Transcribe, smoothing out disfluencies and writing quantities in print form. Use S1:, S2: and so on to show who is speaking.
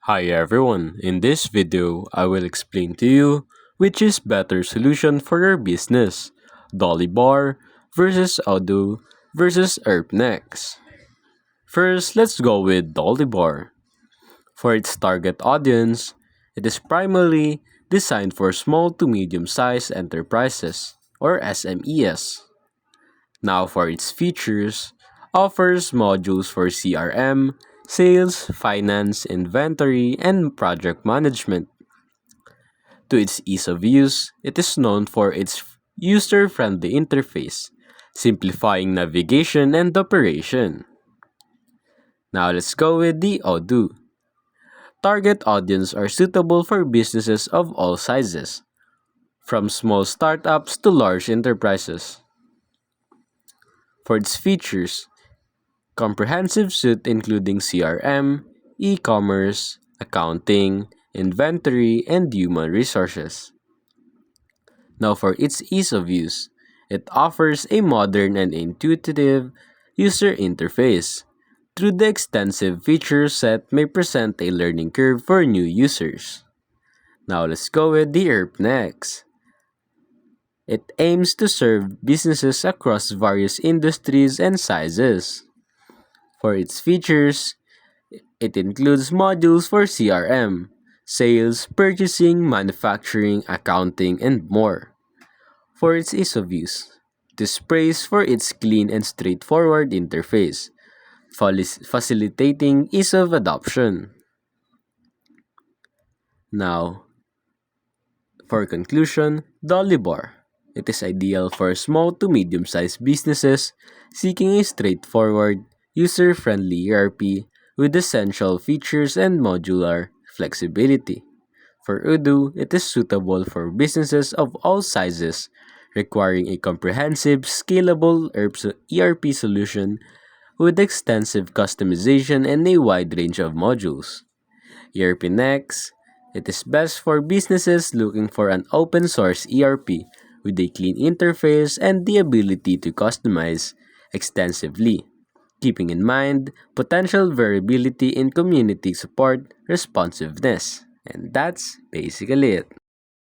S1: Hi everyone, in this video, I will explain to you which is better solution for your business, Dolly Bar versus Odoo versus Herbnex. First, let's go with Dolly Bar. For its target audience, it is primarily designed for small to medium-sized enterprises or SMEs. Now for its features, offers modules for CRM, sales, finance, inventory, and project management. To its ease of use, it is known for its user-friendly interface, simplifying navigation and operation. Now let's go with the Odoo. Target audience are suitable for businesses of all sizes, from small startups to large enterprises. For its features, comprehensive suite including CRM, e-commerce, accounting, inventory, and human resources. Now for its ease of use, it offers a modern and intuitive user interface. Through the extensive feature set may present a learning curve for new users. Now let's go with the ERP next. It aims to serve businesses across various industries and sizes. For its features, it includes modules for CRM, sales, purchasing, manufacturing, accounting, and more. For its ease of use, it is praised for its clean and straightforward interface, facilitating ease of adoption. Now, for conclusion, Dolly Bar. It is ideal for small to medium-sized businesses seeking a straightforward, user-friendly ERP with essential features and modular flexibility. For Odoo, it is suitable for businesses of all sizes, requiring a comprehensive, scalable ERP solution with extensive customization and a wide range of modules. ERP Next, it is best for businesses looking for an open source ERP with a clean interface and the ability to customize extensively, keeping in mind potential variability in community support responsiveness. And that's basically it.